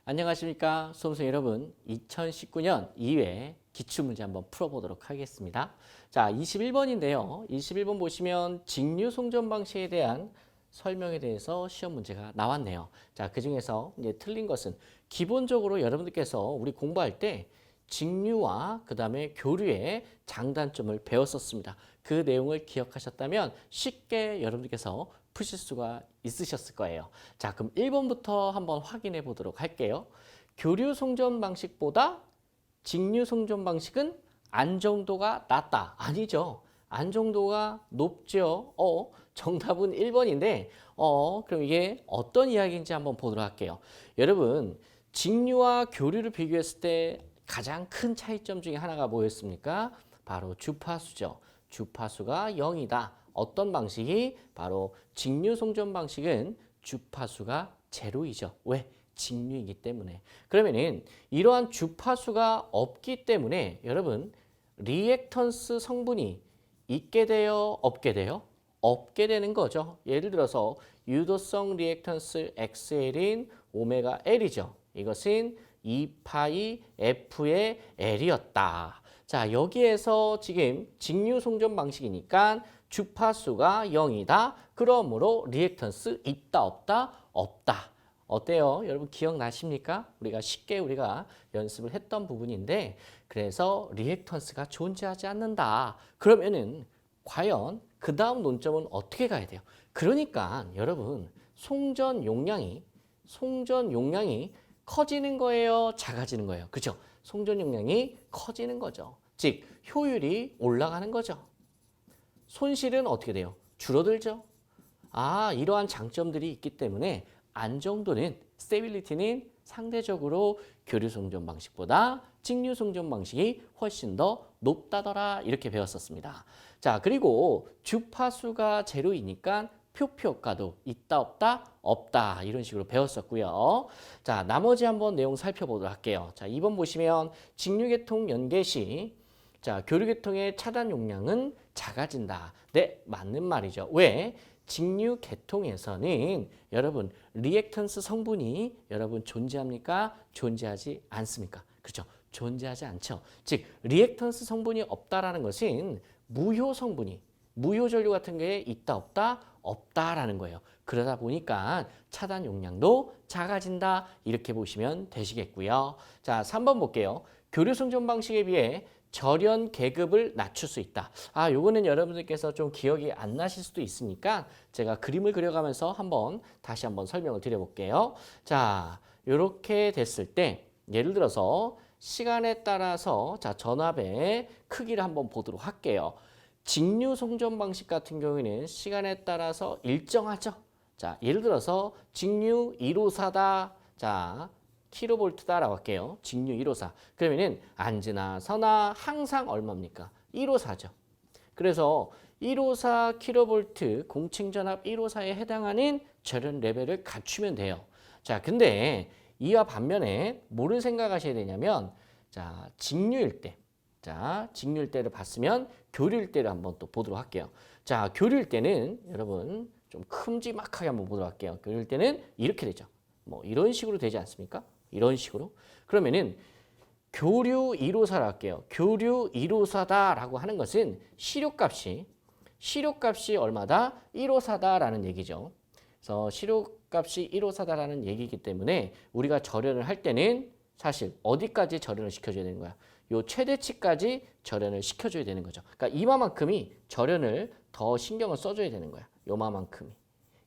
안녕하십니까 수험생 여러분. 2019년 2회 기출문제 한번 풀어보도록 하겠습니다. 자, 21번인데요. 21번 보시면 직류 송전 방식에 대한 설명에 대해서 시험 문제가 나왔네요. 자, 그 중에서 이제 틀린 것은 기본적으로 여러분들께서 우리 공부할 때 직류와 그 다음에 교류의 장단점을 배웠었습니다. 그 내용을 기억하셨다면 쉽게 여러분들께서 푸실 수가 있으셨을 거예요. 자, 그럼 1번부터 한번 확인해 보도록 할게요. 교류 송전 방식보다 직류 송전 방식은 안정도가 낮다. 아니죠. 안정도가 높죠. 정답은 1번인데, 그럼 이게 어떤 이야기인지 한번 보도록 할게요. 여러분, 직류와 교류를 비교했을 때 가장 큰 차이점 중에 하나가 뭐였습니까? 바로 주파수죠. 주파수가 0이다. 어떤 방식이? 바로 직류 송전 방식은 주파수가 제로이죠. 왜? 직류이기 때문에. 그러면은 이러한 주파수가 없기 때문에 여러분 리액턴스 성분이 있게 돼요? 없게 돼요? 없게 되는 거죠. 예를 들어서 유도성 리액턴스 XL인 오메가 L이죠. 이것은 2파이 F의 L이었다. 자, 여기에서 지금 직류 송전 방식이니까 주파수가 0이다. 그러므로 리액턴스 있다 없다? 없다. 어때요? 여러분 기억나십니까? 우리가 연습을 했던 부분인데 그래서 리액턴스가 존재하지 않는다. 그러면은 과연 그 다음 논점은 어떻게 가야 돼요? 그러니까 여러분 송전 용량이 커지는 거예요? 작아지는 거예요? 그렇죠? 송전 용량이 커지는 거죠. 즉 효율이 올라가는 거죠. 손실은 어떻게 돼요? 줄어들죠. 이러한 장점들이 있기 때문에 안정도는 스테빌리티는 상대적으로 교류 송전 방식보다 직류 송전 방식이 훨씬 더 높다더라 이렇게 배웠었습니다. 자, 그리고 주파수가 제로이니까 표피 효과도 있다 없다? 없다 이런 식으로 배웠었고요. 자, 나머지 한번 내용 살펴보도록 할게요. 자, 2번 보시면 직류계통 연계 시 자, 교류계통의 차단 용량은 작아진다. 네, 맞는 말이죠. 왜? 직류 계통에서는 여러분 리액턴스 성분이 여러분 존재합니까? 존재하지 않습니까? 그렇죠? 존재하지 않죠. 즉 리액턴스 성분이 없다라는 것은 무효 성분이 무효 전류 같은 게 있다 없다? 없다라는 거예요. 그러다 보니까 차단 용량도 작아진다 이렇게 보시면 되시겠고요. 자, 3번 볼게요. 교류 송전 방식에 비해 절연 계급을 낮출 수 있다. 요거는 여러분들께서 좀 기억이 안 나실 수도 있으니까 제가 그림을 그려가면서 다시 한번 설명을 드려볼게요. 자, 이렇게 됐을 때 예를 들어서 시간에 따라서 자, 전압의 크기를 한번 보도록 할게요. 직류 송전 방식 같은 경우에는 시간에 따라서 일정하죠. 자, 예를 들어서 직류 154다. 자, 킬로볼트다라고 할게요. 직류 154. 그러면은 앉으나 서나 항상 얼마입니까? 154죠. 그래서 154 킬로볼트 공층전압 154에 해당하는 절연 레벨을 갖추면 돼요. 자, 근데 이와 반면에 뭐를 생각하셔야 되냐면 자, 직류일 때. 자, 직류일 때를 봤으면 교류일 때를 한번 또 보도록 할게요. 자, 교류일 때는 여러분 좀 큼지막하게 한번 보도록 할게요. 교류일 때는 이렇게 되죠. 뭐 이런 식으로 되지 않습니까? 이런 식으로. 그러면은 교류 154라 할게요. 교류 154다라고 하는 것은 시료값이 얼마다? 154다라는 얘기죠. 그래서 시료값이 154다라는 얘기이기 때문에 우리가 절연을 할 때는 사실 어디까지 절연을 시켜줘야 되는 거야? 요 최대치까지 절연을 시켜줘야 되는 거죠. 그러니까 이마만큼이 절연을 더 신경을 써줘야 되는 거야. 요마만큼이.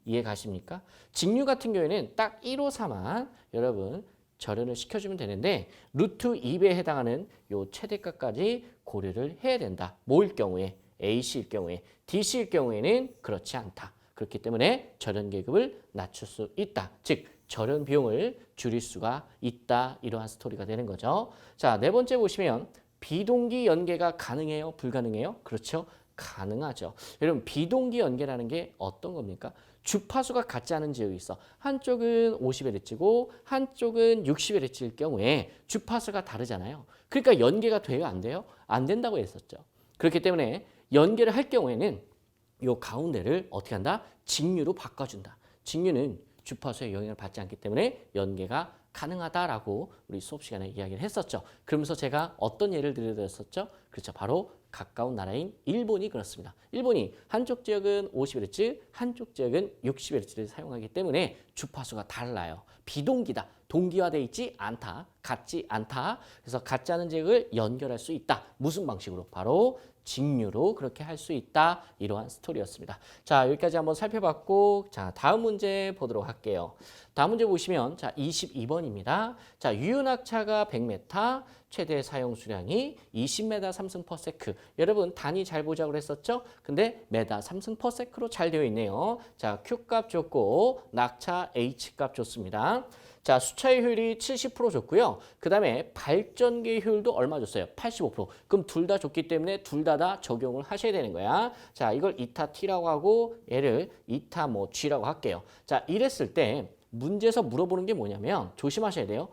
이해 가십니까? 직류 같은 경우에는 딱 154만 여러분 절연을 시켜주면 되는데 루트 2배에 해당하는 요 최대값까지 고려를 해야 된다. 뭐일 경우에? AC일 경우에. DC일 경우에는 그렇지 않다. 그렇기 때문에 절연 계급을 낮출 수 있다. 즉 절연 비용을 줄일 수가 있다. 이러한 스토리가 되는 거죠. 자, 네 번째 보시면 비동기 연계가 가능해요? 불가능해요? 그렇죠. 가능하죠. 여러분 비동기 연계라는 게 어떤 겁니까? 주파수가 같지 않은 지역이 있어. 한쪽은 50Hz고 한쪽은 60Hz일 경우에 주파수가 다르잖아요. 그러니까 연계가 돼요? 안 돼요? 안 된다고 했었죠. 그렇기 때문에 연계를 할 경우에는 이 가운데를 어떻게 한다? 직류로 바꿔준다. 직류는 주파수의 영향을 받지 않기 때문에 연계가 가능하다라고 우리 수업 시간에 이야기를 했었죠. 그러면서 제가 어떤 예를 들어드렸었죠? 그렇죠. 바로 가까운 나라인 일본이 그렇습니다. 일본이 한쪽 지역은 50Hz, 한쪽 지역은 60Hz를 사용하기 때문에 주파수가 달라요. 비동기다. 동기화되어 있지 않다. 같지 않다. 그래서 같지 않은 지역을 연결할 수 있다. 무슨 방식으로? 바로 직류로 그렇게 할 수 있다. 이러한 스토리였습니다. 자, 여기까지 한번 살펴봤고, 자, 다음 문제 보도록 할게요. 다음 문제 보시면, 자, 22번입니다. 자, 유연학차가 100m, 최대 사용 수량이 20m 3승/s. 여러분, 단위 잘 보자고 그랬었죠? 근데 메다 3승/s로 잘 되어 있네요. 자, Q값 줬고, 낙차 H값 줬습니다. 자, 수차의 효율이 70% 줬고요. 그 다음에 발전기 효율도 얼마 줬어요? 85%. 그럼 둘 다 줬기 때문에 둘 다 적용을 하셔야 되는 거야. 자, 이걸 2타 T라고 하고 얘를 2타 뭐 G라고 할게요. 자, 이랬을 때 문제에서 물어보는 게 뭐냐면 조심하셔야 돼요.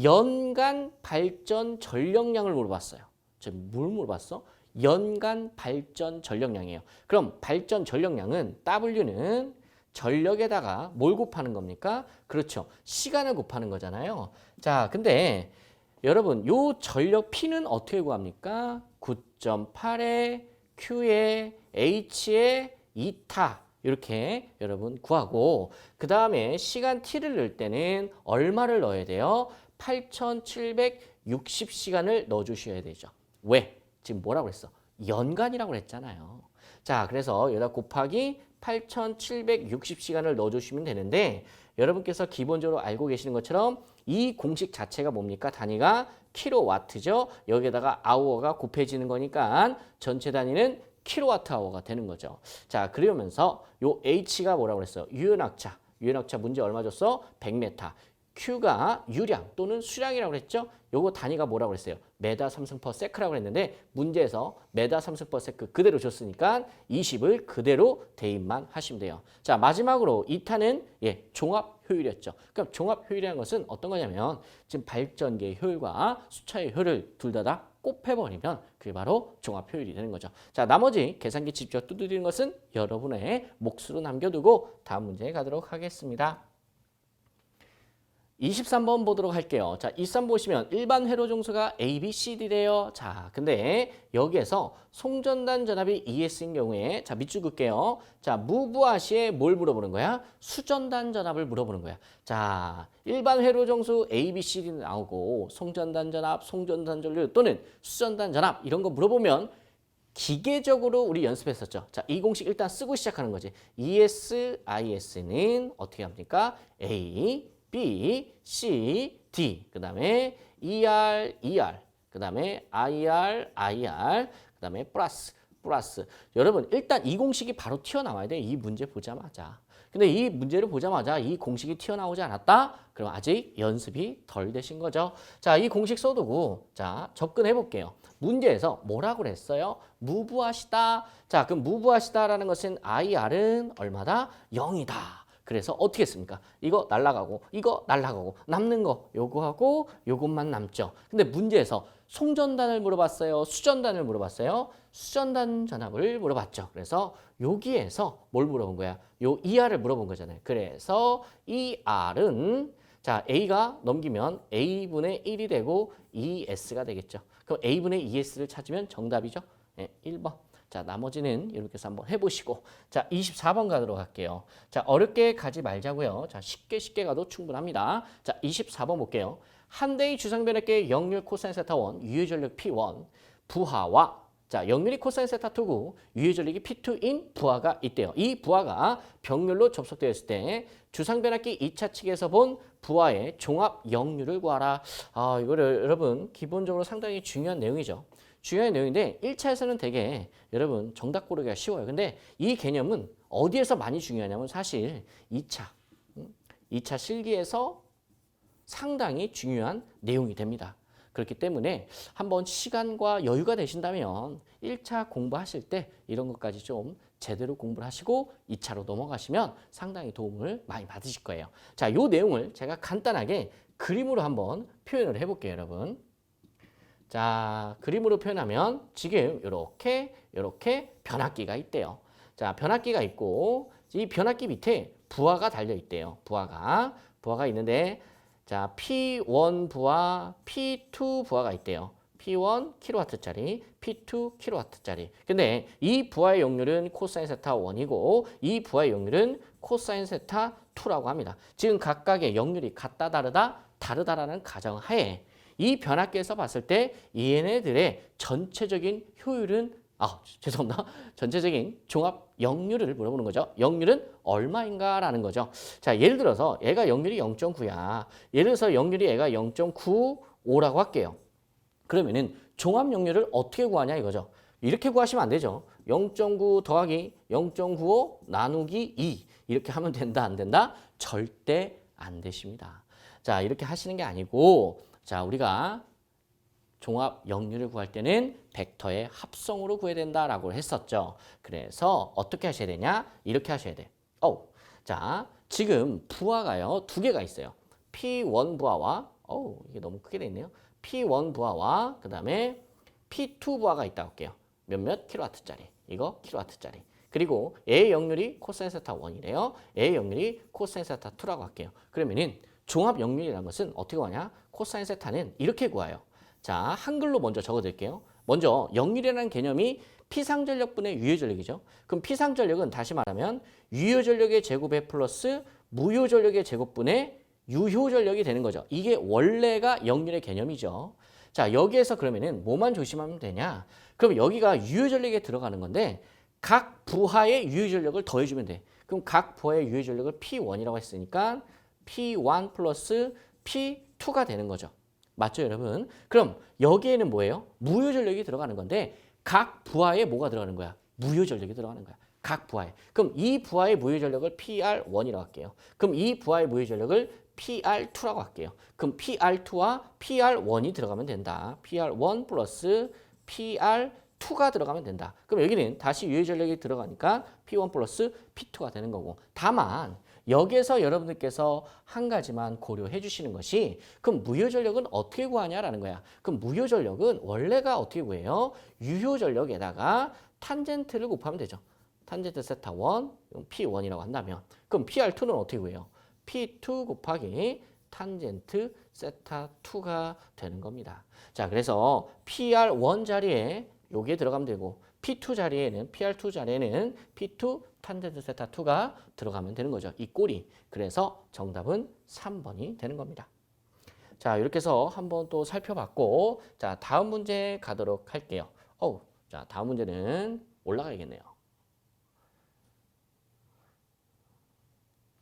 연간 발전 전력량을 물어봤어요. 지금 뭘 물어봤어? 연간 발전 전력량이에요. 그럼 발전 전력량은 W는 전력에다가 뭘 곱하는 겁니까? 그렇죠. 시간을 곱하는 거잖아요. 자, 근데 여러분 요 전력 P는 어떻게 구합니까? 9.8에 Q에 H에 2타 이렇게 여러분 구하고 그 다음에 시간 T를 넣을 때는 얼마를 넣어야 돼요? 8,760시간을 넣어주셔야 되죠. 왜? 지금 뭐라고 했어? 연간이라고 했잖아요. 자, 그래서 여기다 곱하기 8,760시간을 넣어주시면 되는데 여러분께서 기본적으로 알고 계시는 것처럼 이 공식 자체가 뭡니까? 단위가 킬로와트죠. 여기에다가 아워가 곱해지는 거니까 전체 단위는 킬로와트 아워가 되는 거죠. 자, 그러면서 요 H가 뭐라고 그랬어요? 유연학차. 유연학차 문제 얼마 줬어? 100m. Q가 유량 또는 수량이라고 그랬죠? 요거 단위가 뭐라고 그랬어요? 메다 3승/s라고 그랬는데 문제에서 메다 3승/s 그대로 줬으니까 20을 그대로 대입만 하시면 돼요. 자, 마지막으로 2타는 종합 효율이었죠. 그럼 종합 효율이라는 것은 어떤 거냐면 지금 발전기의 효율과 수차의 효율을 둘 다 곱해버리면 그게 바로 종합 효율이 되는 거죠. 자, 나머지 계산기 직접 두드리는 것은 여러분의 몫으로 남겨두고 다음 문제 가도록 하겠습니다. 23번 보도록 할게요. 자, 23 보시면 일반 회로 정수가 A, B, C, D래요. 자, 근데 여기에서 송전단 전압이 ES인 경우에 자, 밑줄 긋게요. 자, 무부하 시에 뭘 물어보는 거야? 수전단 전압을 물어보는 거야. 자, 일반 회로 정수 A, B, C, D는 나오고 송전단 전압, 송전단 전류 또는 수전단 전압 이런 거 물어보면 기계적으로 우리 연습했었죠. 자, 이 공식 일단 쓰고 시작하는 거지. ES, IS는 어떻게 합니까? A, B, C, D, 그 다음에 ER, ER, 그 다음에 IR, IR, 그 다음에 플러스. 여러분 일단 이 공식이 바로 튀어나와야 돼. 이 문제 보자마자. 근데 이 문제를 보자마자 이 공식이 튀어나오지 않았다? 그럼 아직 연습이 덜 되신 거죠. 자, 이 공식 써두고 자, 접근해 볼게요. 문제에서 뭐라고 그랬어요? 무부하시다. 자, 그럼 무부하시다라는 것은 IR은 얼마다? 0이다. 그래서 어떻게 했습니까? 이거 날라가고 이거 날라가고 남는 거 요거하고 요것만 남죠. 근데 문제에서 송전단을 물어봤어요? 수전단을 물어봤어요? 수전단 전압을 물어봤죠. 그래서 여기에서 뭘 물어본 거야? 요 ER을 물어본 거잖아요. 그래서 ER은 자, A가 넘기면 A분의 1이 되고 ES가 되겠죠. 그럼 A분의 ES를 찾으면 정답이죠. 네, 1번. 자, 나머지는 이렇게 해서 한번 해보시고 자, 24번 가도록 할게요. 자, 어렵게 가지 말자고요. 자, 쉽게 가도 충분합니다. 자, 24번 볼게요. 한 대의 주상변압계의 역률 코사인 세타 1, 유효전력 P1, 부하와 자, 역률이 코사인 세타 2고 유효전력이 P2인 부하가 있대요. 이 부하가 병렬로 접속되었을 때 주상변압기 2차 측에서 본 부하의 종합 역률을 구하라. 아, 이거를 여러분 기본적으로 상당히 중요한 내용이죠. 중요한 내용인데 1차에서는 되게 여러분 정답 고르기가 쉬워요. 근데 이 개념은 어디에서 많이 중요하냐면 사실 2차 실기에서 상당히 중요한 내용이 됩니다. 그렇기 때문에 한번 시간과 여유가 되신다면 1차 공부하실 때 이런 것까지 좀 제대로 공부를 하시고 2차로 넘어가시면 상당히 도움을 많이 받으실 거예요. 자, 이 내용을 제가 간단하게 그림으로 한번 표현을 해볼게요, 여러분. 자, 그림으로 표현하면 지금 이렇게 변압기가 있대요. 자, 변압기가 있고 이 변압기 밑에 부하가 달려 있대요. 부하가 있는데 자, P1 부하, P2 부하가 있대요. P1 kW짜리, P2 kW짜리. 근데 이 부하의 용률은 코사인 세타 1이고 이 부하의 용률은 코사인 세타 2라고 합니다. 지금 각각의 용률이 같다 다르다 다르다라는 가정하에 이 변압계에서 봤을 때 얘네들의 전체적인 효율은 죄송합니다. 전체적인 종합 역률을 물어보는 거죠. 역률은 얼마인가라는 거죠. 자, 예를 들어서 얘가 역률이 0.9야. 예를 들어서 역률이 얘가 0.95라고 할게요. 그러면은 종합 역률을 어떻게 구하냐 이거죠. 이렇게 구하시면 안 되죠. 0.9 더하기 0.95 나누기 2 이렇게 하면 된다 안 된다? 절대 안 되십니다. 자, 이렇게 하시는 게 아니고 자, 우리가 종합 역률을 구할 때는 벡터의 합성으로 구해야 된다라고 했었죠. 그래서 어떻게 하셔야 되냐? 이렇게 하셔야 돼. 자, 지금 부하가요. 두 개가 있어요. P1 부하와 이게 너무 크게 돼 있네요. P1 부하와 그다음에 P2 부하가 있다고 할게요. 몇몇 킬로와트짜리. 이거 킬로와트짜리. 그리고 A의 역률이 코사인 세타 1이래요. A의 역률이 코사인 세타 2라고 할게요. 그러면은 종합 역률이라는 것은 어떻게 구하냐? 코사인 세타는 이렇게 구해요. 자, 한글로 먼저 적어드릴게요. 먼저 역률이라는 개념이 피상전력분의 유효전력이죠. 그럼 피상전력은 다시 말하면 유효전력의 제곱에 플러스 무효전력의 제곱분의 유효전력이 되는 거죠. 이게 원래가 역률의 개념이죠. 자, 여기에서 그러면은 뭐만 조심하면 되냐? 그럼 여기가 유효전력에 들어가는 건데 각 부하의 유효전력을 더해주면 돼. 그럼 각 부하의 유효전력을 P1이라고 했으니까 P1 플러스 P2가 되는 거죠. 맞죠, 여러분? 그럼 여기에는 뭐예요? 무효전력이 들어가는 건데 각 부하에 뭐가 들어가는 거야? 무효전력이 들어가는 거야. 각 부하에. 그럼 이 부하의 무효전력을 PR1이라고 할게요. 그럼 이 부하의 무효전력을 PR2라고 할게요. 그럼 PR2와 PR1이 들어가면 된다. PR1 플러스 PR2가 들어가면 된다. 그럼 여기는 다시 유효전력이 들어가니까 P1 플러스 P2가 되는 거고. 다만 여기에서 여러분들께서 한 가지만 고려해 주시는 것이 그럼 무효전력은 어떻게 구하냐라는 거야. 그럼 무효전력은 원래가 어떻게 구해요? 유효전력에다가 탄젠트를 곱하면 되죠. 탄젠트 세타 1, P1이라고 한다면 그럼 PR2는 어떻게 구해요? P2 곱하기 탄젠트 세타 2가 되는 겁니다. 자, 그래서 PR1 자리에 요게 들어가면 되고 P2 자리에는 PR2 자리에는 P2 탄젠트 세타 2가 들어가면 되는 거죠. 이 꼴이. 그래서 정답은 3번이 되는 겁니다. 자, 이렇게 해서 한번 또 살펴봤고 자, 다음 문제 가도록 할게요. 자, 다음 문제는 올라가야겠네요.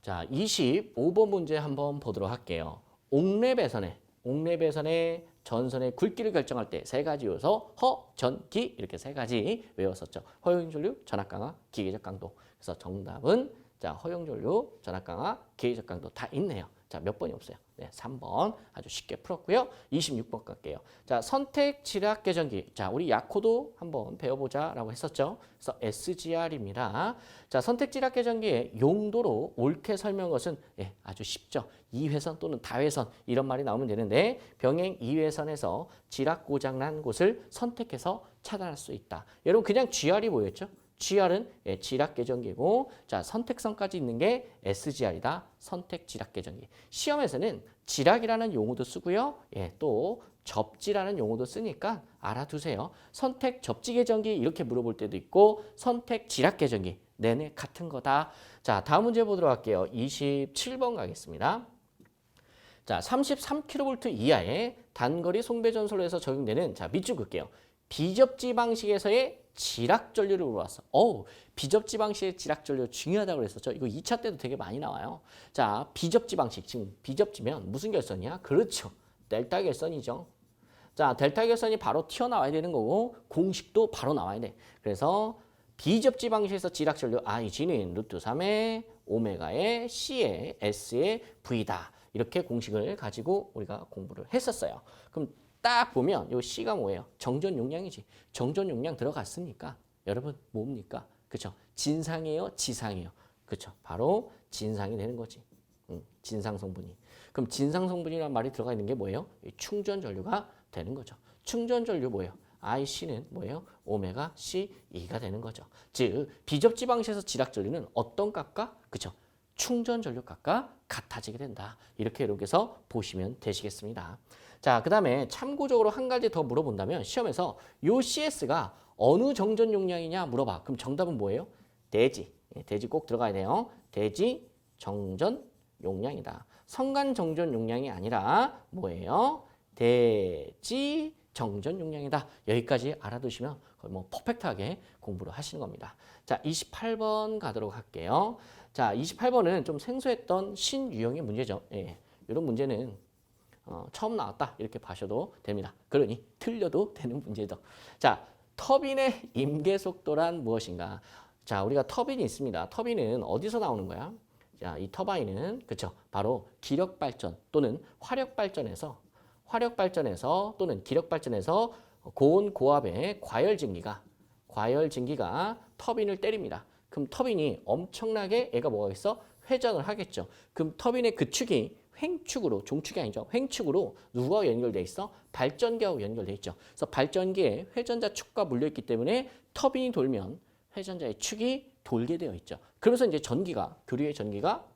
자, 25번 문제 한번 보도록 할게요. 옥랩에선의 전선의 굵기를 결정할 때 세 가지 요소, 허, 전, 기 이렇게 세 가지 외웠었죠. 허용전류, 전압강하, 기계적 강도. 그래서 정답은 자, 허용전류, 전압강하, 기계적 강도 다 있네요. 자, 몇 번이 없어요. 네, 3번 아주 쉽게 풀었고요. 26번 갈게요. 자, 선택 지락 계전기. 자, 우리 야코도 한번 배워보자라고 했었죠. 그래서 SGR입니다. 자, 선택 지락 계전기의 용도로 옳게 설명한 것은 아주 쉽죠. 2회선 또는 다회선 이런 말이 나오면 되는데 병행 2회선에서 지락 고장 난 곳을 선택해서 차단할 수 있다. 여러분 그냥 GR이 뭐였죠? GR은 지락 계전기고 자, 선택선까지 있는 게 SGR이다. 선택 지락 계전기. 시험에서는 지락이라는 용어도 쓰고요. 또 접지라는 용어도 쓰니까 알아두세요. 선택 접지 계전기 이렇게 물어볼 때도 있고 선택 지락 계전기. 네네 같은 거다. 자, 다음 문제 보도록 할게요. 27번 가겠습니다. 자, 33kV 이하의 단거리 송배전솔로에서 적용되는 자, 밑줄 긋게요. 비접지 방식에서의 지락 전류를 물어봤어. 비접지 방식의 지락 전류 중요하다고 그랬었죠. 이거 2차 때도 되게 많이 나와요. 자, 비접지 방식. 지금 비접지면 무슨 결선이야? 그렇죠. 델타 결선이죠. 자, 델타 결선이 바로 튀어나와야 되는 거고 공식도 바로 나와야 돼. 그래서 비접지 방식에서 지락 전류 IG는 루트 3의 오메가의 C의 S의 V다. 이렇게 공식을 가지고 우리가 공부를 했었어요. 그럼 딱 보면 이 C가 뭐예요? 정전 용량이지. 정전 용량 들어갔으니까 여러분 뭡니까? 그렇죠? 진상이에요? 지상이에요? 그렇죠? 바로 진상이 되는 거지. 진상 성분이. 그럼 진상 성분이라는 말이 들어가 있는 게 뭐예요? 충전 전류가 되는 거죠. 충전 전류 뭐예요? IC는 뭐예요? 오메가 C2가 되는 거죠. 즉 비접지 방식에서 지락 전류는 어떤 값과 그렇죠? 충전 전력값과 같아지게 된다. 이렇게 여러분께서 보시면 되시겠습니다. 자, 그 다음에 참고적으로 한 가지 더 물어본다면 시험에서 요 CS가 어느 정전 용량이냐 물어봐. 그럼 정답은 뭐예요? 대지. 대지 꼭 들어가야 돼요. 대지 정전 용량이다. 성간 정전 용량이 아니라 뭐예요? 대지 정전 용량이다. 여기까지 알아두시면 거의 뭐 퍼펙트하게 공부를 하시는 겁니다. 자, 28번 가도록 할게요. 자, 28번은 좀 생소했던 신유형의 문제죠. 예, 이런 문제는 처음 나왔다 이렇게 봐셔도 됩니다. 그러니 틀려도 되는 문제죠. 자, 터빈의 임계 속도란 무엇인가? 자, 우리가 터빈이 있습니다. 터빈은 어디서 나오는 거야? 자, 이 터바인은 그쵸? 바로 기력 발전 또는 화력 발전에서 또는 기력 발전에서 고온 고압의 과열진기가 터빈을 때립니다. 그럼 터빈이 엄청나게 애가 뭐가 있어? 회전을 하겠죠. 그럼 터빈의 그 축이 횡축으로, 종축이 아니죠. 횡축으로 누구와 연결돼 있어? 발전기하고 연결돼 있죠. 그래서 발전기에 회전자 축과 물려있기 때문에 터빈이 돌면 회전자의 축이 돌게 되어 있죠. 그러면서 이제 교류의 전기가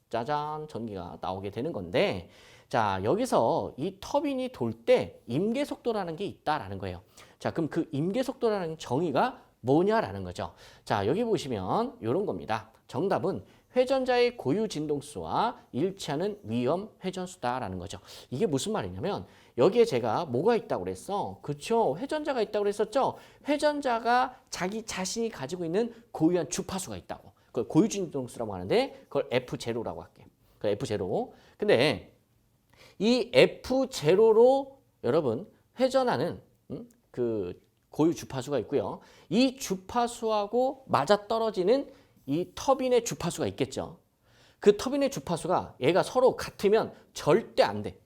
짜잔 전기가 나오게 되는 건데, 자, 여기서 이 터빈이 돌 때 임계 속도라는 게 있다라는 거예요. 자, 그럼 그 임계 속도라는 정의가 뭐냐라는 거죠. 자, 여기 보시면 이런 겁니다. 정답은 회전자의 고유 진동수와 일치하는 위험 회전수다라는 거죠. 이게 무슨 말이냐면 여기에 제가 뭐가 있다고 그랬어? 그렇죠. 회전자가 있다고 그랬었죠. 회전자가 자기 자신이 가지고 있는 고유한 주파수가 있다고. 그걸 고유 진동수라고 하는데 그걸 F0라고 할게요. 그 F0. 근데 이 F0로 여러분 회전하는 그 고유 주파수가 있고요. 이 주파수하고 맞아떨어지는 이 터빈의 주파수가 있겠죠. 그 터빈의 주파수가 얘가 서로 같으면 절대 안 돼.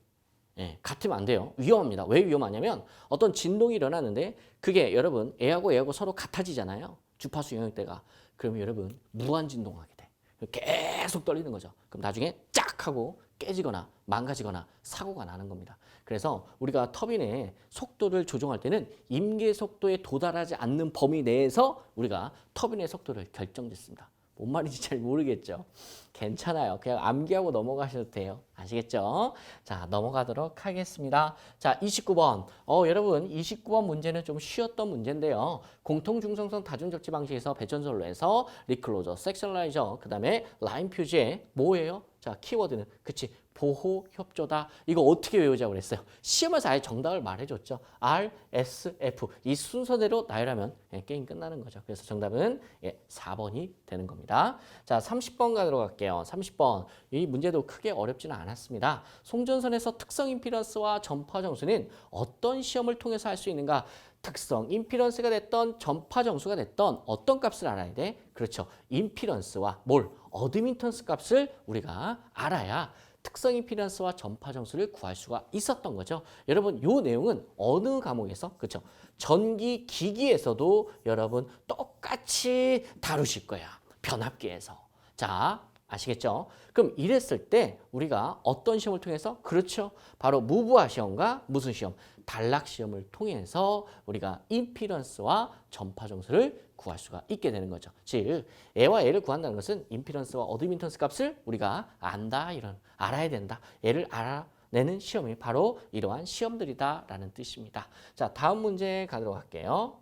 예, 같으면 안 돼요. 위험합니다. 왜 위험하냐면 어떤 진동이 일어나는데 그게 여러분 얘하고 서로 같아지잖아요. 주파수 영역대가. 그러면 여러분 무한 진동하게 돼. 계속 떨리는 거죠. 그럼 나중에 짝 하고 깨지거나 망가지거나 사고가 나는 겁니다. 그래서 우리가 터빈의 속도를 조정할 때는 임계 속도에 도달하지 않는 범위 내에서 우리가 터빈의 속도를 결정짓습니다. 뭔 말인지 잘 모르겠죠? 괜찮아요. 그냥 암기하고 넘어가셔도 돼요. 아시겠죠? 자, 넘어가도록 하겠습니다. 자, 29번. 여러분 29번 문제는 좀 쉬웠던 문제인데요. 공통중성성 다중접지 방식에서 배전솔로 해서 리클로저, 섹션라이저, 그 다음에 라인 표지에 뭐예요? 자, 키워드는 그치 보호 협조다. 이거 어떻게 외우자고 그랬어요? 시험에서 아예 정답을 말해줬죠. R, S, F 이 순서대로 나열하면 게임 끝나는 거죠. 그래서 정답은 4번이 되는 겁니다. 자, 30번 가도록 할게요. 30번 이 문제도 크게 어렵지는 않았습니다. 송전선에서 특성 임피던스와 전파 정수는 어떤 시험을 통해서 할 수 있는가? 특성 임피던스가 됐던 전파 정수가 됐던 어떤 값을 알아야 돼? 그렇죠. 임피던스와 어드미턴스 값을 우리가 알아야 특성 임피던스와 전파 정수를 구할 수가 있었던 거죠. 여러분 이 내용은 어느 과목에서 그렇죠? 전기 기기에서도 여러분 똑같이 다루실 거야. 변압기에서. 자, 아시겠죠? 그럼 이랬을 때 우리가 어떤 시험을 통해서? 그렇죠. 바로 무브화 시험과 무슨 시험? 단락 시험을 통해서 우리가 임피던스와 전파 정수를 구할 수가 있게 되는 거죠. 즉, 애와 애를 구한다는 것은 임피던스와 어드미턴스 값을 우리가 알아야 된다. 애를 알아내는 시험이 바로 이러한 시험들이다라는 뜻입니다. 자, 다음 문제 가도록 할게요.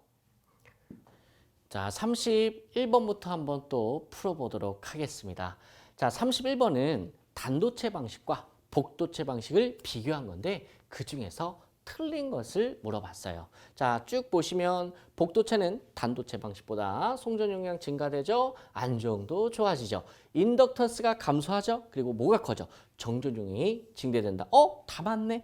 자, 31번부터 한번 또 풀어보도록 하겠습니다. 자, 31번은 단도체 방식과 복도체 방식을 비교한 건데 그 중에서 틀린 것을 물어봤어요. 자, 쭉 보시면 복도체는 단도체 방식보다 송전 용량 증가되죠. 안정도 좋아지죠. 인덕턴스가 감소하죠. 그리고 뭐가 커져? 정전 용량이 증대된다. 다 맞네.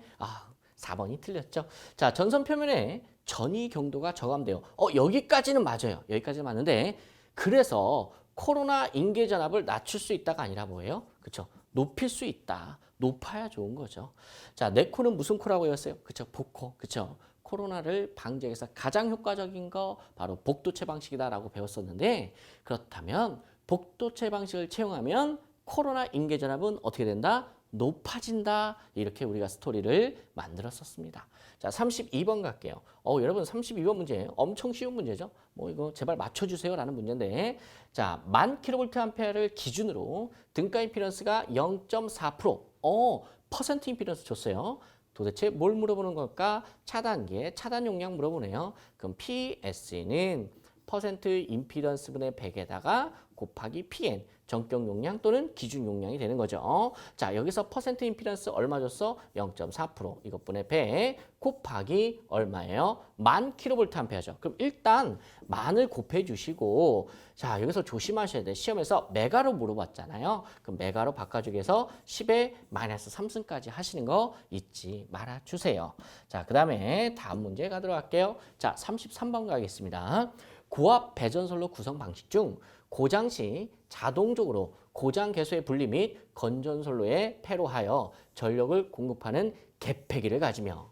4번이 틀렸죠. 자, 전선 표면에 전이 경도가 저감돼요. 여기까지는 맞아요. 여기까지는 맞는데 그래서 코로나 인계 전압을 낮출 수 있다가 아니라 뭐예요? 그렇죠? 높일 수 있다. 높아야 좋은 거죠. 자, 내 코는 무슨 코라고 했어요? 그렇죠? 복코. 그렇죠? 코로나를 방지하기 위해서 가장 효과적인 거 바로 복도체 방식이다라고 배웠었는데 그렇다면 복도체 방식을 채용하면 코로나 인계 전압은 어떻게 된다? 높아진다. 이렇게 우리가 스토리를 만들었었습니다. 자, 32번 갈게요. 여러분 32번 문제 엄청 쉬운 문제죠. 뭐 이거 제발 맞춰주세요라는 문제인데, 자, 1000kVA를 기준으로 등가 임피던스가 0.4%. 퍼센트 임피던스 줬어요. 도대체 뭘 물어보는 걸까? 차단계, 차단 용량 물어보네요. 그럼 PS는 퍼센트 임피던스분의 100에다가 곱하기 PN, 전격 용량 또는 기준 용량이 되는 거죠. 자, 여기서 퍼센트 임피던스 얼마 줬어? 0.4%. 이것분의 100 곱하기 얼마예요? 1000kVA죠. 그럼 일단 만을 곱해 주시고, 자, 여기서 조심하셔야 돼. 시험에서 메가로 물어봤잖아요. 그럼 메가로 바꿔주기 위해서 10의 마이너스 3승까지 하시는 거 잊지 말아 주세요. 자, 그 다음에 다음 문제 가도록 할게요. 자, 33번 가겠습니다. 고압 배전솔로 구성 방식 중 고장 시 자동적으로 고장 개수의 분리 및 건전솔로에 패로하여 전력을 공급하는 개폐기를 가지며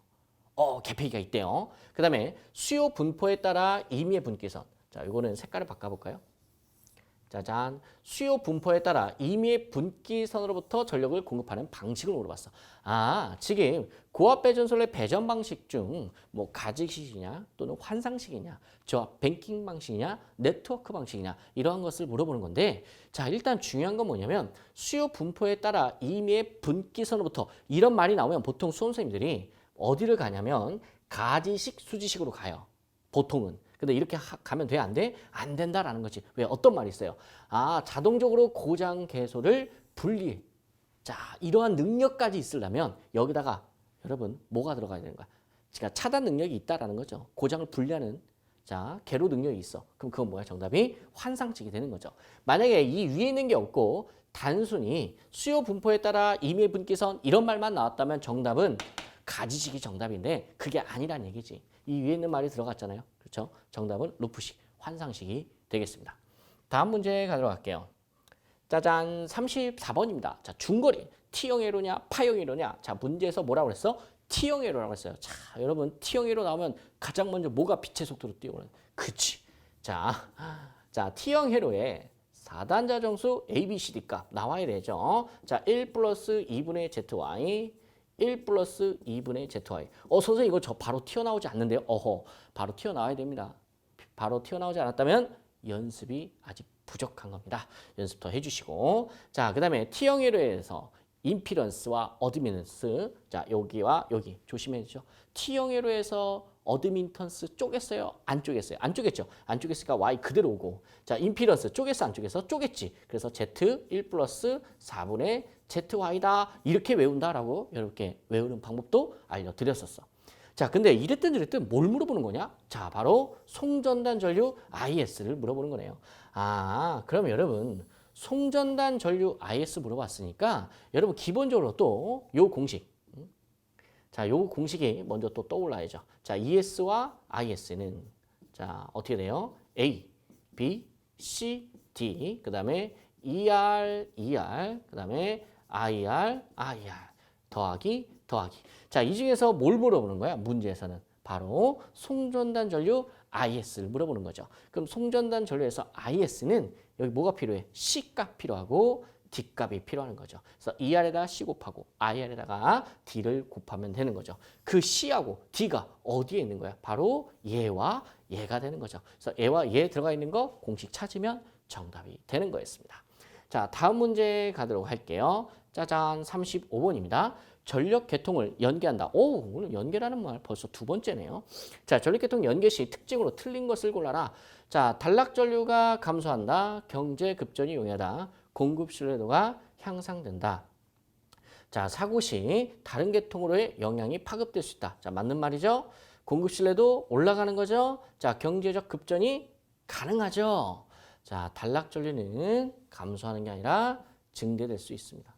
개폐기가 있대요. 그 다음에 수요 분포에 따라 임의의 분기선. 자, 이거는 색깔을 바꿔볼까요? 짜잔. 수요 분포에 따라 임의의 분기선으로부터 전력을 공급하는 방식을 물어봤어. 지금 고압 배전솔로의 배전 방식 중 뭐 가직식이냐 또는 환상식이냐, 저압 뱅킹 방식이냐, 네트워크 방식이냐 이러한 것을 물어보는 건데, 자, 일단 중요한 건 뭐냐면 수요 분포에 따라 임의의 분기선으로부터 이런 말이 나오면 보통 수험 선생님들이 어디를 가냐면 가지식, 수지식으로 가요. 보통은. 근데 이렇게 가면 돼? 안 돼? 안 된다라는 거지. 왜? 어떤 말이 있어요? 자동적으로 고장 개소를 분리해. 자, 이러한 능력까지 있으려면 여기다가 여러분 뭐가 들어가야 되는 거야? 그러니까 차단 능력이 있다라는 거죠. 고장을 분리하는, 자, 개로 능력이 있어. 그럼 그건 뭐야? 정답이 환상식이 되는 거죠. 만약에 이 위에 있는 게 없고 단순히 수요 분포에 따라 임의 분기선 이런 말만 나왔다면 정답은 가지식이 정답인데 그게 아니란 얘기지. 이 위에 있는 말이 들어갔잖아요. 그렇죠? 정답은 루프식, 환상식이 되겠습니다. 다음 문제 가도록 할게요. 짜잔, 34번입니다. 자, 중거리 T형 회로냐 파형 회로냐. 자, 문제에서 뭐라고 그랬어? T형 회로라고 했어요. 자, 여러분 T형 회로 나오면 가장 먼저 뭐가 빛의 속도로 뛰어오는? 그치. 자, T형 회로에 4단자 정수 ABCD 값 나와야 되죠. 자, 1 플러스 2분의 ZY 1 플러스 2분의 ZY. 선생님 이거 저 바로 튀어나오지 않는데요? 바로 튀어나와야 됩니다. 바로 튀어나오지 않았다면 연습이 아직 부족한 겁니다. 연습 더 해주시고. 자, 그 다음에 T형 회로에서 임피던스와 어드미턴스. 자, 여기와 여기 조심해 주죠. T형 회로에서 어드미턴스 쪼갰어요? 안 쪼갰어요? 안 쪼갰죠? 안 쪼갰으니까 Y 그대로 오고. 자, 임피던스 쪼갰어? 안 쪼갰어? 쪼갰지. 그래서 Z 1 플러스 4분의 ZY다. 이렇게 외운다라고 이렇게 외우는 방법도 알려드렸었어. 자, 근데 이랬든 저랬든 뭘 물어보는 거냐? 자, 바로 송전단 전류 IS를 물어보는 거네요. 그럼 여러분 송전단 전류 IS 물어봤으니까 여러분 기본적으로 또 요 공식, 자, 요 공식이 먼저 또 떠올라야죠. 자, ES와 IS는 자, 어떻게 돼요? A, B, C, D, 그 다음에 ER, 그 다음에 IR, 더하기. 자, 이 중에서 뭘 물어보는 거야? 문제에서는 바로 송전단 전류 IS를 물어보는 거죠. 그럼 송전단 전류에서 IS는 여기 뭐가 필요해? C값 필요하고 D값이 필요한 거죠. 그래서 ER에다가 C 곱하고 IR에다가 D를 곱하면 되는 거죠. 그 C하고 D가 어디에 있는 거야? 바로 얘와 얘가 되는 거죠. 그래서 얘와 얘 들어가 있는 거 공식 찾으면 정답이 되는 거였습니다. 자, 다음 문제 가도록 할게요. 짜잔, 35번입니다. 전력 계통을 연계한다. 오늘 연계라는 말 벌써 두 번째네요. 자, 전력 계통 연계 시 특징으로 틀린 것을 골라라. 자, 단락 전류가 감소한다. 경제 급전이 용이하다. 공급 신뢰도가 향상된다. 자, 사고 시 다른 계통으로의 영향이 파급될 수 있다. 자, 맞는 말이죠. 공급 신뢰도 올라가는 거죠. 자, 경제적 급전이 가능하죠. 자, 단락 전류는 감소하는 게 아니라 증대될 수 있습니다.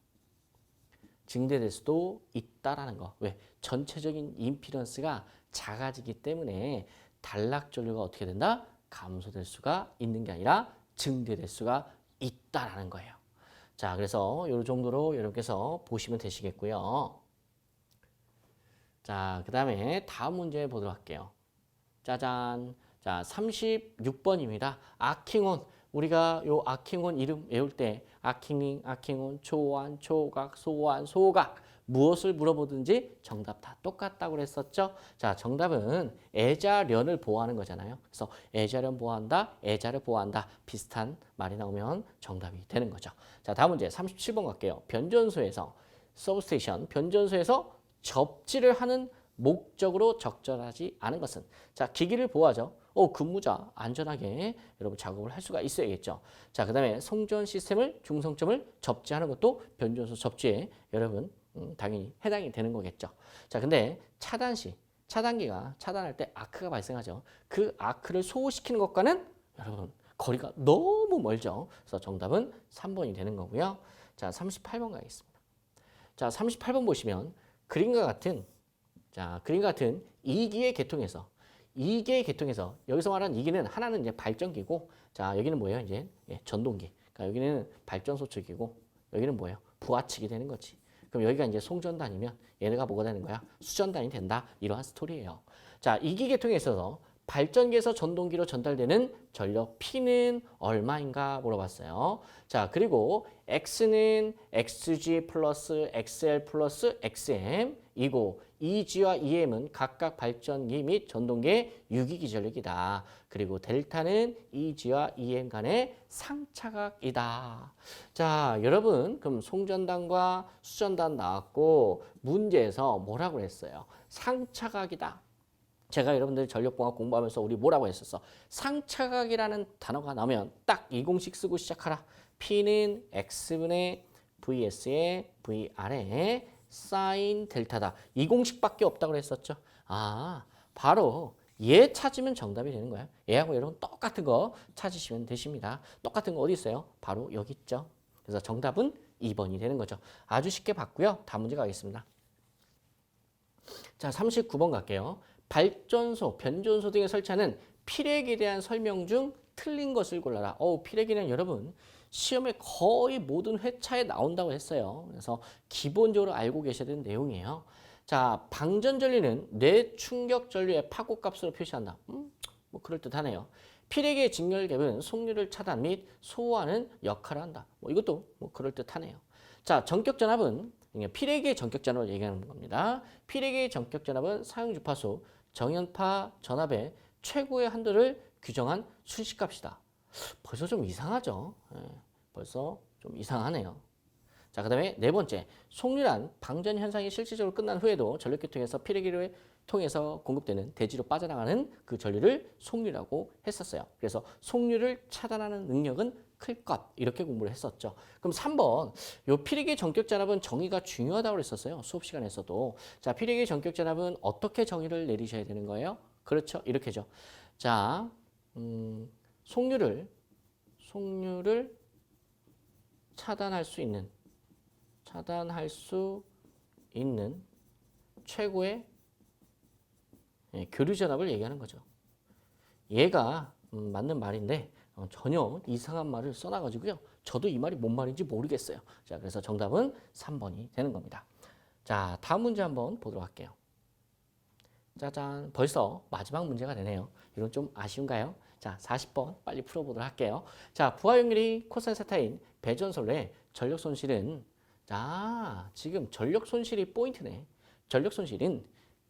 증대될 수도 있다라는 거. 왜? 전체적인 임피던스가 작아지기 때문에 단락 전류가 어떻게 된다? 감소될 수가 있는 게 아니라 증대될 수가 있다라는 거예요. 자, 그래서 이 정도로 여러분께서 보시면 되시겠고요. 자, 그 다음에 다음 문제 보도록 할게요. 짜잔. 자, 36번입니다. 아킹온 우리가 요 아킹온 이름 외울 때 아킹잉, 아킹온, 초안, 초각, 소안, 소각 무엇을 물어보든지 정답 다 똑같다고 그랬었죠. 자, 정답은 애자련을 보호하는 거잖아요. 그래서 애자련 보호한다, 애자를 보호한다. 비슷한 말이 나오면 정답이 되는 거죠. 자, 다음 문제 37번 갈게요. 변전소에서 서브스테이션, 변전소에서 접지를 하는 목적으로 적절하지 않은 것은 자, 기기를 보호하죠. 근무자 안전하게 여러분 작업을 할 수가 있어야겠죠. 자, 그다음에 송전 시스템을 중성점을 접지하는 것도 변전소 접지에 여러분 당연히 해당이 되는 거겠죠. 자, 근데 차단 시 차단기가 차단할 때 아크가 발생하죠. 그 아크를 소호시키는 것과는 여러분 거리가 너무 멀죠. 그래서 정답은 3번이 되는 거고요. 자, 38번 가겠습니다. 자, 38번 보시면 그림과 같은 이기의 계통에서 여기서 말하는 이기는 하나는 이제 발전기고 자, 여기는 뭐예요? 이제 전동기. 그러니까 여기는 발전소 측이고 여기는 뭐예요? 부하측이 되는 거지. 그럼 여기가 이제 송전단이면 얘네가 뭐가 되는 거야? 수전단이 된다. 이러한 스토리예요. 자, 이기 계통에 있어서 발전기에서 전동기로 전달되는 전력 P는 얼마인가 물어봤어요. 자, 그리고 X는 XG 플러스 XL 플러스 XM이고 EG와 EM은 각각 발전기 및 전동기의 유기기 전력이다. 그리고 델타는 EG와 EM 간의 상차각이다. 자, 여러분 그럼 송전단과 수전단 나왔고 문제에서 뭐라고 했어요? 상차각이다. 제가 여러분들 전력공학 공부하면서 우리 뭐라고 했었어? 상차각이라는 단어가 나오면 딱 이 공식 쓰고 시작하라. P는 X분의 VS의 VR의 사인 델타다. 이 공식밖에 없다고 그랬었죠. 아, 바로 얘 찾으면 정답이 되는 거야. 얘하고 여러분 똑같은 거 찾으시면 되십니다. 똑같은 거 어디 있어요? 바로 여기 있죠. 그래서 정답은 2번이 되는 거죠. 아주 쉽게 봤고요. 다음 문제 가겠습니다. 자, 39번 갈게요. 발전소, 변전소 등에 설치하는 피렉에 대한 설명 중 틀린 것을 골라라. 피렉이는 여러분 시험에 거의 모든 회차에 나온다고 했어요. 그래서 기본적으로 알고 계셔야 되는 내용이에요. 자, 방전전류는 뇌충격 전류의 파고값으로 표시한다. 뭐 그럴듯하네요. 피렉의 직렬갭은 속류를 차단 및 소호하는 역할을 한다. 이것도 뭐 그럴듯하네요. 자, 전격전압은 피렉의 전격전압을 얘기하는 겁니다. 피렉의 전격전압은 사용 주파수 정연파 전압의 최고의 한도를 규정한 순식값이다. 벌써 좀 이상하죠? 벌써 좀 이상하네요. 자, 그 다음에 네 번째, 속류란 방전 현상이 실질적으로 끝난 후에도 전력계통에서 피레기를 통해서 공급되는 대지로 빠져나가는 그 전류를 속류라고 했었어요. 그래서 속류를 차단하는 능력은 클 것, 이렇게 공부를 했었죠. 그럼 3번, 요 피레기 전격전압은 정의가 중요하다고 그랬었어요. 수업 시간에서도. 자, 피레기 전격전압은 어떻게 정의를 내리셔야 되는 거예요? 그렇죠. 이렇게죠. 자, 속류를 차단할 수 있는 최고의 교류 전압을 얘기하는 거죠. 얘가 맞는 말인데 전혀 이상한 말을 써놔가지고요. 저도 이 말이 뭔 말인지 모르겠어요. 자, 그래서 정답은 3번이 되는 겁니다. 자, 다음 문제 한번 보도록 할게요. 짜잔, 벌써 마지막 문제가 되네요. 이건 좀 아쉬운가요? 자, 40번 빨리 풀어보도록 할게요. 자, 부하연결이 코사인 세타인 배전솔의 전력 손실은 지금 전력 손실이 포인트네. 전력 손실은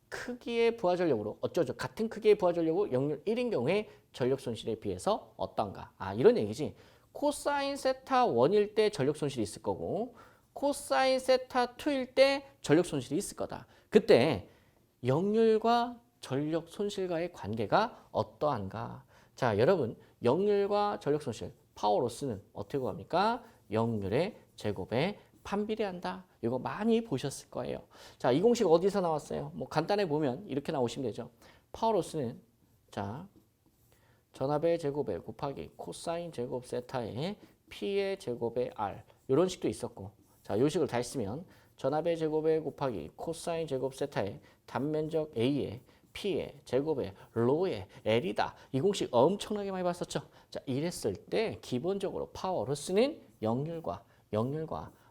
크기의 부하 전력으로 어쩌죠? 같은 크기의 부하 전력으로 역률 1인 경우에 전력 손실에 비해서 어떤가? 이런 얘기지. 코사인 세타 1일 때 전력 손실이 있을 거고 코사인 세타 2일 때 전력 손실이 있을 거다. 그때 역률과 전력 손실과의 관계가 어떠한가? 자, 여러분, 역률과 전력 손실, 파워 로스는 어떻게 구합니까? 역률의 제곱에 판비례한다. 이거 많이 보셨을 거예요. 자, 이 공식 어디서 나왔어요? 뭐 간단해 보면 이렇게 나오시면 되죠. 파워 로스는 자, 전압의 제곱에 곱하기 코사인 제곱 세타의 P의 제곱에 R 이런 식도 있었고 자, 요 식을 다 했으면 전압의 제곱에 곱하기 코사인 제곱 세타의 단면적 A의 P의 제곱에 로의 L이다. 이 공식 엄청나게 많이 봤었죠. 자, 이랬을 때 기본적으로 파워 로스는 역률과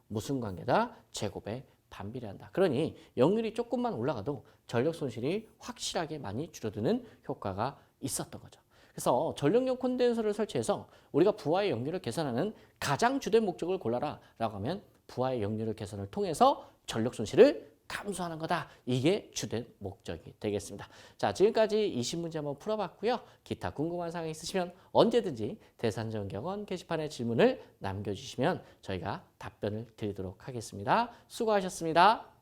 무슨 관계다? 제곱에 반비례한다. 그러니 역률이 조금만 올라가도 전력 손실이 확실하게 많이 줄어드는 효과가 있었던 거죠. 그래서 전력용 콘덴서를 설치해서 우리가 부하의 역류를 계산하는 가장 주된 목적을 골라라 라고 하면 부하의 역류를 계산을 통해서 전력 손실을 감소하는 거다. 이게 주된 목적이 되겠습니다. 자, 지금까지 20문제 한번 풀어봤고요. 기타 궁금한 사항이 있으시면 언제든지 대산전경원 게시판에 질문을 남겨주시면 저희가 답변을 드리도록 하겠습니다. 수고하셨습니다.